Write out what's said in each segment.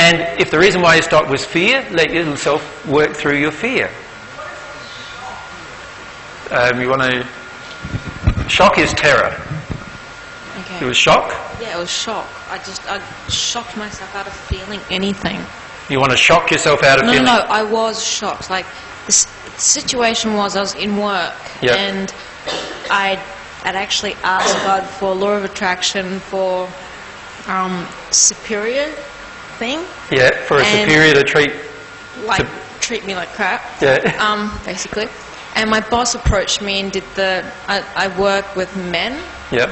And if the reason why you stopped was fear, let yourself work through your fear. You want to... Shock is terror. Okay. It was shock? Yeah, it was shock. I shocked myself out of feeling anything. You want to shock yourself out of feeling? No, I was shocked. Like, the situation was I was in work, Yep. and I'd actually asked God for law of attraction, for superior thing. Yeah, for a superior to treat... treat me like crap. Yeah. Basically. And my boss approached me and did I work with men. Yep.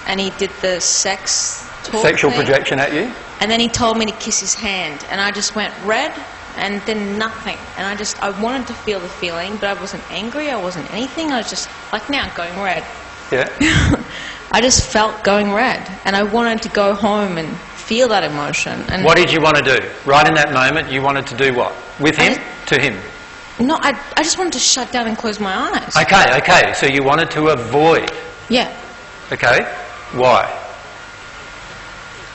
And he did the sex talk Sexual thing. projection at you? And then he told me to kiss his hand, and I just went red, and then nothing. And I wanted to feel the feeling, but I wasn't angry, I wasn't anything, I was just, like now, going red. Yeah. I just felt going red, and I wanted to go home and feel that emotion. And what did you want to do? Right in that moment, you wanted to do what? With him? To him? No, I just wanted to shut down and close my eyes. Okay, so you wanted to avoid. Yeah. Okay, why?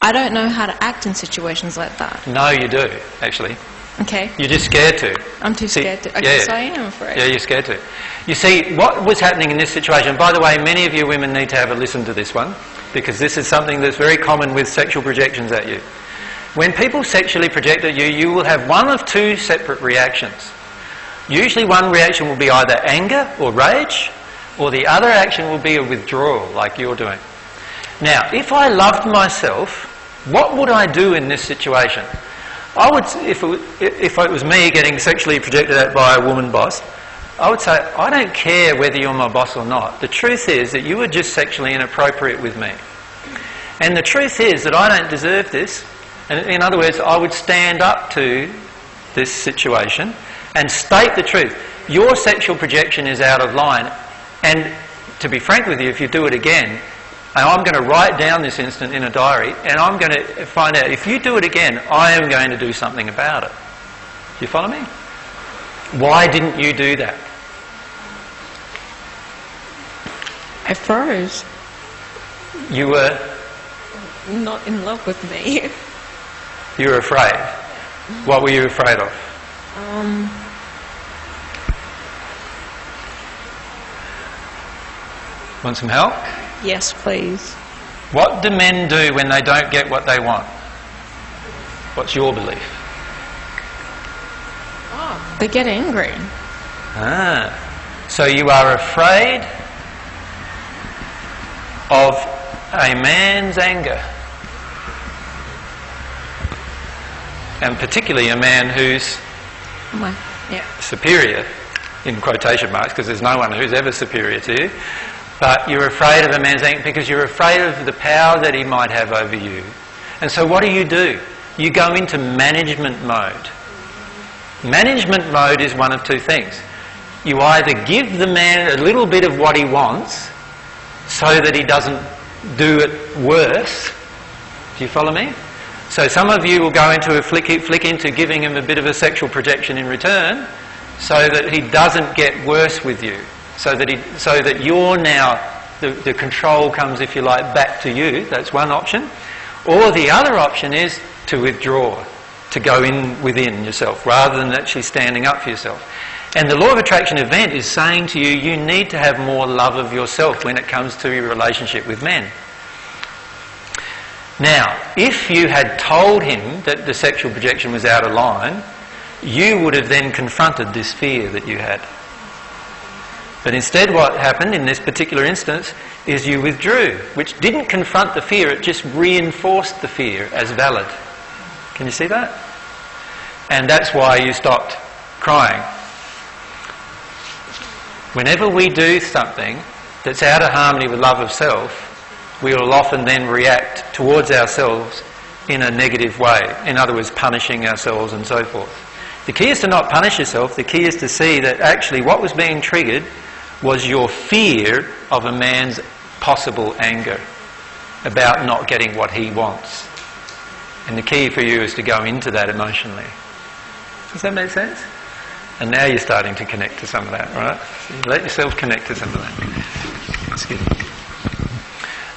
I don't know how to act in situations like that. No, you do, actually. Okay. You're just scared to. I'm too scared to. I guess I am afraid. Yeah, you're scared to. You see, what was happening in this situation, by the way, many of you women need to have a listen to this one, because this is something that's very common with sexual projections at you. When people sexually project at you, you will have one of two separate reactions. Usually one reaction will be either anger or rage, or the other action will be a withdrawal, like you're doing. Now, if I loved myself, what would I do in this situation? I would, if it was me getting sexually projected at by a woman boss, I would say, I don't care whether you're my boss or not. The truth is that you were just sexually inappropriate with me. And the truth is that I don't deserve this. And in other words, I would stand up to this situation and state the truth. Your sexual projection is out of line. And to be frank with you, if you do it again, and I'm going to write down this incident in a diary, and I'm going to find out, if you do it again, I am going to do something about it. Do you follow me? Why didn't you do that? I froze. You were... Not in love with me. You were afraid. What were you afraid of? Want some help? Yes, please. What do men do when they don't get what they want? What's your belief? Oh, they get angry. So you are afraid of a man's anger. And particularly a man who's superior, in quotation marks, because there's no one who's ever superior to you. But you're afraid of a man's anger because you're afraid of the power that he might have over you. And so what do? You go into management mode. Management mode is one of two things. You either give the man a little bit of what he wants so that he doesn't do it worse. Do you follow me? So some of you will go into a flick into giving him a bit of a sexual projection in return so that he doesn't get worse with you. So that you're now, the control comes, if you like, back to you. That's one option. Or the other option is to withdraw, to go in within yourself, rather than actually standing up for yourself. And the law of attraction event is saying to you, you need to have more love of yourself when it comes to your relationship with men. Now, if you had told him that the sexual projection was out of line, you would have then confronted this fear that you had. But instead what happened in this particular instance is you withdrew, which didn't confront the fear, it just reinforced the fear as valid. Can you see that? And that's why you stopped crying. Whenever we do something that's out of harmony with love of self, we will often then react towards ourselves in a negative way. In other words, punishing ourselves and so forth. The key is to not punish yourself. The key is to see that actually what was being triggered was your fear of a man's possible anger about not getting what he wants. And the key for you is to go into that emotionally. Does that make sense? And now you're starting to connect to some of that, right? So you let yourself connect to some of that. Excuse me.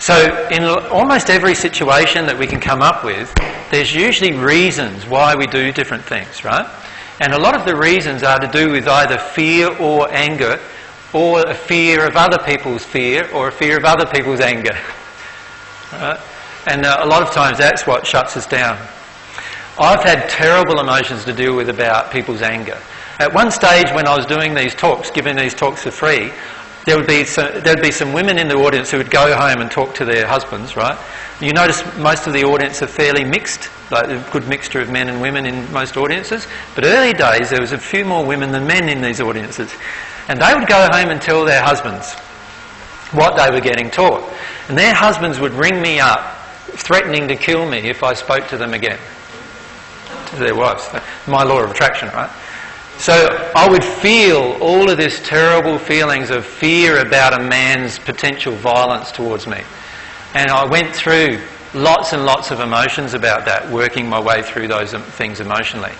So in almost every situation that we can come up with, there's usually reasons why we do different things, right? And a lot of the reasons are to do with either fear or anger, or a fear of other people's fear, or a fear of other people's anger. Right? And a lot of times that's what shuts us down. I've had terrible emotions to deal with about people's anger. At one stage when I was doing these talks, giving these talks for free, there'd be some women in the audience who would go home and talk to their husbands, right? You notice most of the audience are fairly mixed, like a good mixture of men and women in most audiences. But early days there was a few more women than men in these audiences. And they would go home and tell their husbands what they were getting taught. And their husbands would ring me up, threatening to kill me if I spoke to them again. To their wives. My law of attraction, right? So I would feel all of this terrible feelings of fear about a man's potential violence towards me. And I went through lots and lots of emotions about that, working my way through those things emotionally.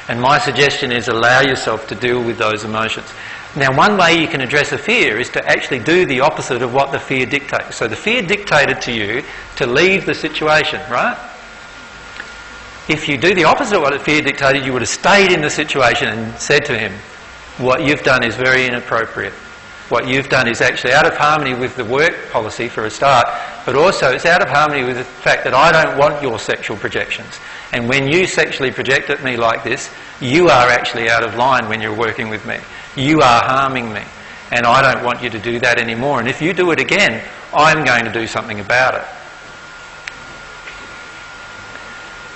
And my suggestion is allow yourself to deal with those emotions. Now, one way you can address a fear is to actually do the opposite of what the fear dictates. So the fear dictated to you to leave the situation, right? If you do the opposite of what the fear dictated, you would have stayed in the situation and said to him, what you've done is very inappropriate. What you've done is actually out of harmony with the work policy for a start, but also it's out of harmony with the fact that I don't want your sexual projections. And when you sexually project at me like this, you are actually out of line when you're working with me. You are harming me. And I don't want you to do that anymore. And if you do it again, I'm going to do something about it.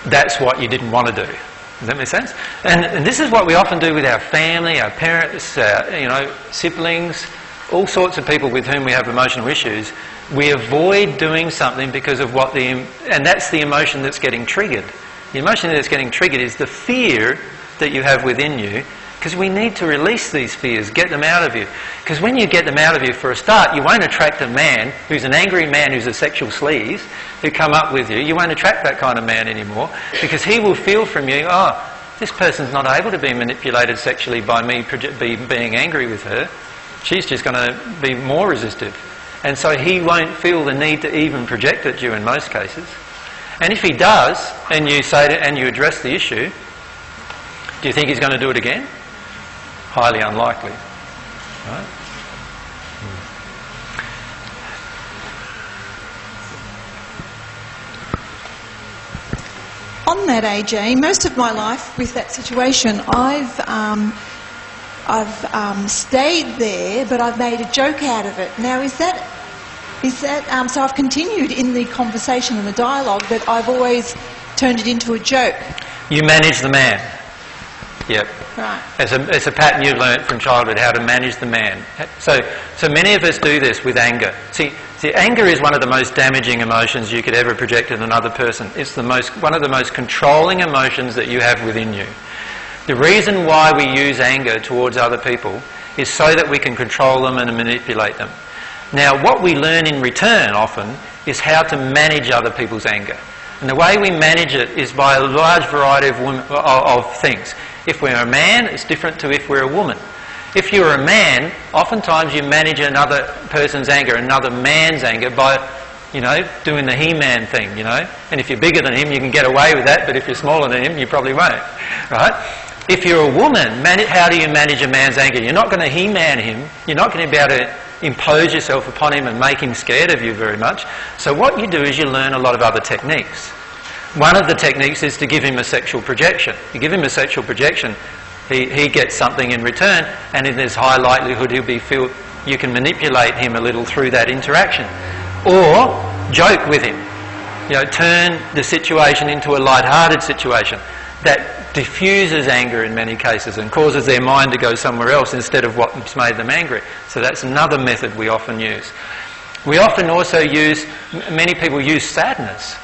That's what you didn't want to do. Does that make sense? And this is what we often do with our family, our parents, our, siblings, all sorts of people with whom we have emotional issues. We avoid doing something because of what and that's the emotion that's getting triggered. The emotion that's getting triggered is the fear that you have within you, because we need to release these fears, get them out of you. Because when you get them out of you, for a start, you won't attract a man who's an angry man who's a sexual sleaze who come up with you. You won't attract that kind of man anymore, because he will feel from you, oh, this person's not able to be manipulated sexually by me being angry with her. She's just going to be more resistive. And so he won't feel the need to even project at you in most cases. And if he does, and you address the issue, do you think he's going to do it again? Highly unlikely. Right? On that, AJ, most of my life with that situation, I've stayed there, but I've made a joke out of it. Now, is that so I've continued in the conversation and the dialogue, but I've always turned it into a joke. You manage the man. Yep. Right. It's a pattern you've learnt from childhood, how to manage the man. So many of us do this with anger. See, anger is one of the most damaging emotions you could ever project at another person. It's one of the most controlling emotions that you have within you. The reason why we use anger towards other people is so that we can control them and manipulate them. Now, what we learn in return often is how to manage other people's anger. And the way we manage it is by a large variety of things. If we're a man, it's different to if we're a woman. If you're a man, oftentimes you manage another person's anger, another man's anger, by, doing the He-Man thing, And if you're bigger than him, you can get away with that, but if you're smaller than him, you probably won't, right? If you're a woman, how do you manage a man's anger? You're not going to He-Man him. You're not going to be able to impose yourself upon him and make him scared of you very much. So what you do is you learn a lot of other techniques. One of the techniques is to give him a sexual projection. You give him a sexual projection, he gets something in return, and there's high likelihood you can manipulate him a little through that interaction. Or joke with him. Turn the situation into a light-hearted situation. That diffuses anger in many cases and causes their mind to go somewhere else instead of what's made them angry. So that's another method we often use. We often also many people use sadness.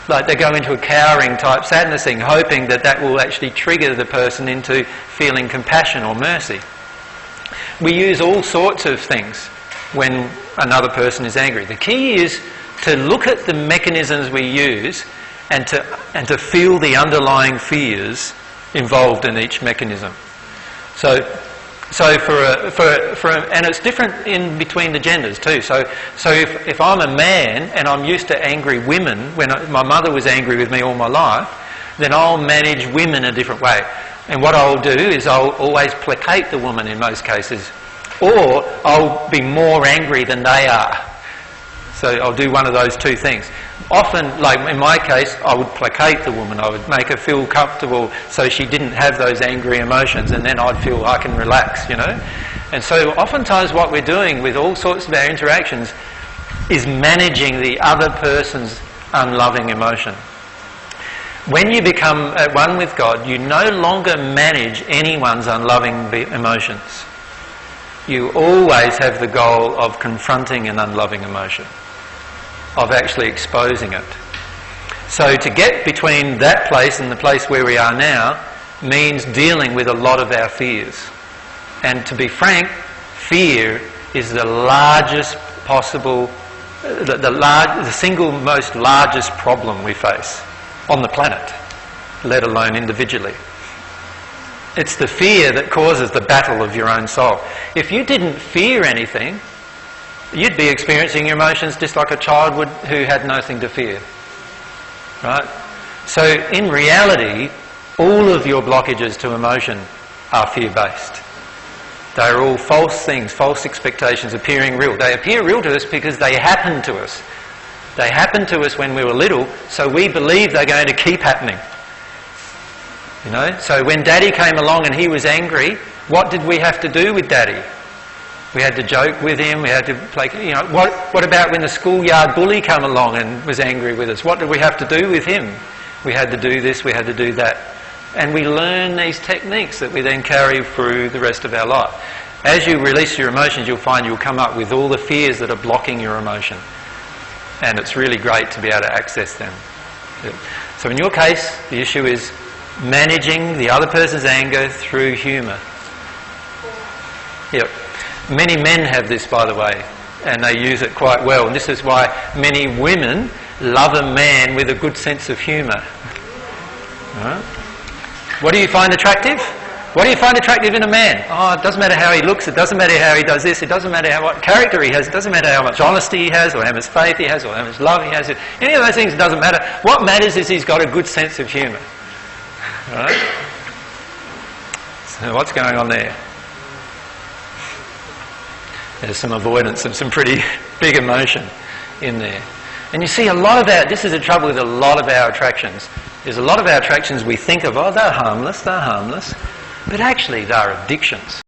Like they go into a cowering type sadness thing, hoping that will actually trigger the person into feeling compassion or mercy. We use all sorts of things when another person is angry. The key is to look at the mechanisms we use and to feel the underlying fears involved in each mechanism. So So and it's different in between the genders too. So if I'm a man and I'm used to angry women, my mother was angry with me all my life, then I'll manage women a different way. And what I'll do is I'll always placate the woman in most cases, or I'll be more angry than they are. So I'll do one of those two things. Often, like in my case, I would placate the woman. I would make her feel comfortable so she didn't have those angry emotions, and then I'd feel I can relax, you know. And so oftentimes what we're doing with all sorts of our interactions is managing the other person's unloving emotion. When you become at one with God, you no longer manage anyone's unloving emotions. You always have the goal of confronting an unloving emotion, of actually exposing it. So to get between that place and the place where we are now means dealing with a lot of our fears. And to be frank, fear is the largest possible, the single most largest problem we face on the planet, let alone individually. It's the fear that causes the battle of your own soul. If you didn't fear anything, you'd be experiencing your emotions just like a child would who had nothing to fear. Right? So in reality, all of your blockages to emotion are fear-based. They're all false things, false expectations appearing real. They appear real to us because they happen to us. They happened to us when we were little, so we believe they're going to keep happening. You know? So when Daddy came along and he was angry, what did we have to do with Daddy? We had to joke with him, we had to play, you know, what about when the schoolyard bully came along and was angry with us? What did we have to do with him? We had to do this, we had to do that. And we learn these techniques that we then carry through the rest of our life. As you release your emotions, you'll find you'll come up with all the fears that are blocking your emotion. And it's really great to be able to access them. So in your case, the issue is managing the other person's anger through humour. Yep. Many men have this, by the way, and they use it quite well. And this is why many women love a man with a good sense of humour. Right? What do you find attractive? What do you find attractive in a man? Oh, it doesn't matter how he looks, it doesn't matter how he does this, it doesn't matter what character he has, it doesn't matter how much honesty he has, or how much faith he has, or how much love he has. Any of those things doesn't matter. What matters is he's got a good sense of humour. Right? So what's going on there? There's some avoidance of some pretty big emotion in there. And you see a lot of our, this is the trouble with a lot of our attractions. There's a lot of our attractions we think of, oh, they're harmless, but actually they're addictions.